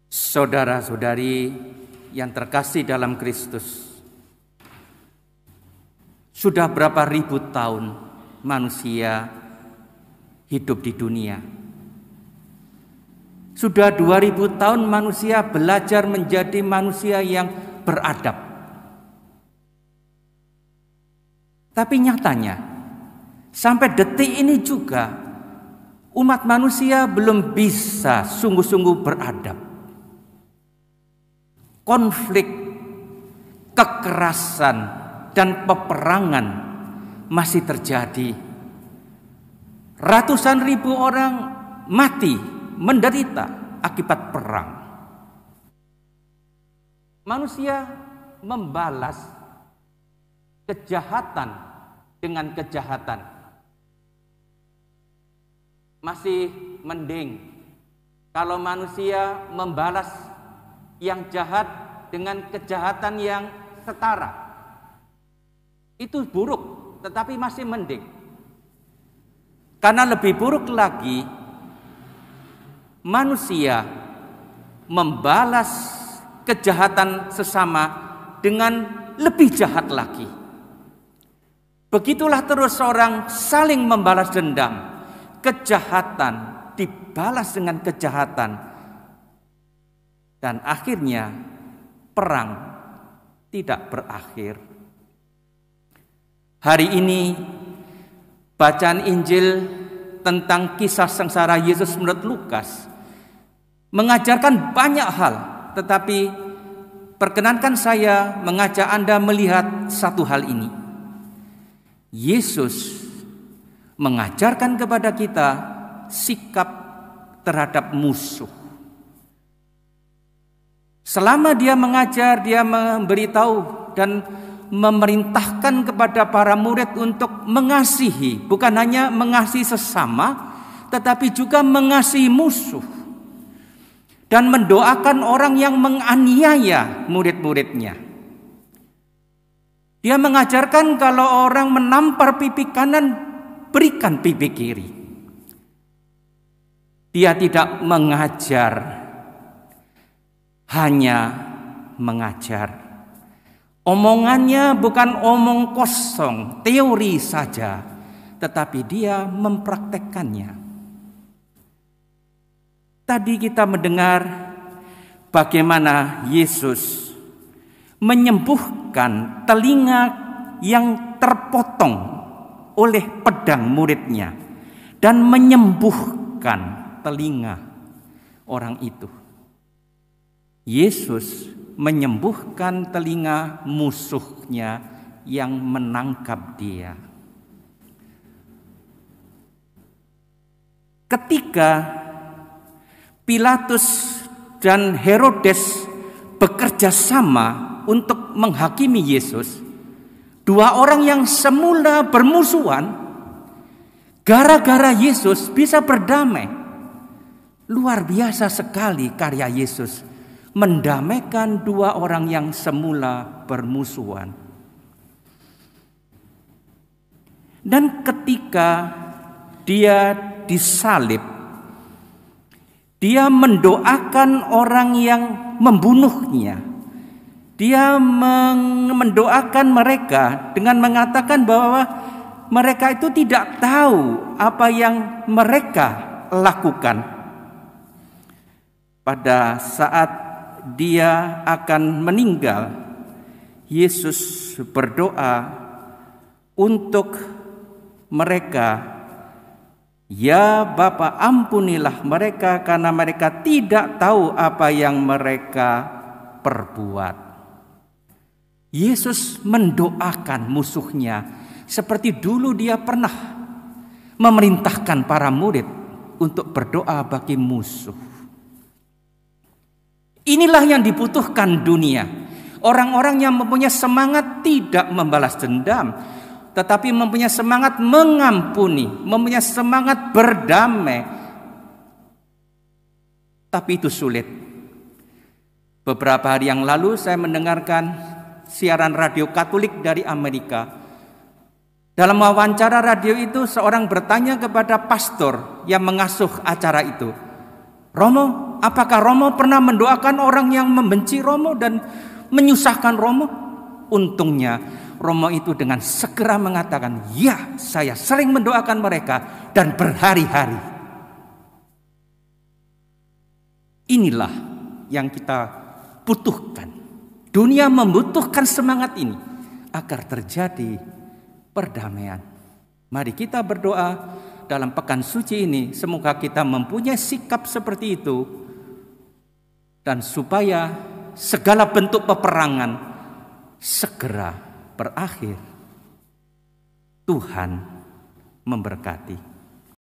Saudara-saudari yang terkasih dalam Kristus, sudah berapa ribu tahun manusia hidup di dunia? Sudah 2000 tahun manusia belajar menjadi manusia yang beradab. Tapi nyatanya, sampai detik ini juga umat manusia belum bisa sungguh-sungguh beradab. Konflik, kekerasan, dan peperangan masih terjadi. Ratusan ribu orang mati, menderita akibat perang. Manusia membalas kejahatan dengan kejahatan. Masih mending kalau manusia membalas yang jahat dengan kejahatan yang setara. Itu buruk, tetapi masih mending. Karena lebih buruk lagi, manusia membalas kejahatan sesama dengan lebih jahat lagi. Begitulah terus orang saling membalas dendam. Kejahatan dibalas dengan kejahatan. Dan akhirnya perang tidak berakhir. Hari ini bacaan Injil tentang kisah sengsara Yesus menurut Lukas mengajarkan banyak hal, tetapi perkenankan saya mengajak Anda melihat satu hal ini. Yesus mengajarkan kepada kita sikap terhadap musuh. Selama dia mengajar, dia memberitahu dan memerintahkan kepada para murid untuk mengasihi, bukan hanya mengasihi sesama, tetapi juga mengasihi musuh. Dan mendoakan orang yang menganiaya murid-muridnya. Dia mengajarkan kalau orang menampar pipi kanan, berikan pipi kiri. Dia tidak mengajar, hanya mengajar. Omongannya bukan omong kosong, teori saja, tetapi dia mempraktekkannya. Tadi kita mendengar bagaimana Yesus menyembuhkan telinga yang terpotong oleh pedang muridnya dan menyembuhkan telinga orang itu. Yesus menyembuhkan telinga musuhnya yang menangkap dia. Ketika Pilatus dan Herodes bekerja sama untuk menghakimi Yesus, dua orang yang semula bermusuhan, gara-gara Yesus bisa berdamai. Luar biasa sekali karya Yesus mendamaikan dua orang yang semula bermusuhan. Dan ketika dia disalib, dia mendoakan orang yang membunuhnya. Dia mendoakan mereka dengan mengatakan bahwa mereka itu tidak tahu apa yang mereka lakukan. Pada saat dia akan meninggal, Yesus berdoa untuk mereka, "Ya Bapa, ampunilah mereka karena mereka tidak tahu apa yang mereka perbuat." Yesus mendoakan musuhnya seperti dulu dia pernah memerintahkan para murid untuk berdoa bagi musuh. Inilah yang dibutuhkan dunia. Orang-orang yang mempunyai semangat tidak membalas dendam, tetapi mempunyai semangat mengampuni, mempunyai semangat berdamai. Tapi itu sulit. Beberapa hari yang lalu saya mendengarkan siaran radio Katolik dari Amerika. Dalam wawancara radio itu seorang bertanya kepada pastor yang mengasuh acara itu, "Romo, Apakah Romo pernah mendoakan orang yang membenci Romo dan menyusahkan Romo? Untungnya Romo itu dengan segera mengatakan, ya, saya sering mendoakan mereka dan berhari-hari. Inilah yang kita butuhkan. Dunia membutuhkan semangat ini agar terjadi perdamaian. Mari kita berdoa dalam pekan suci ini, semoga kita mempunyai sikap seperti itu, dan supaya segala bentuk peperangan segera berakhir. Tuhan memberkati.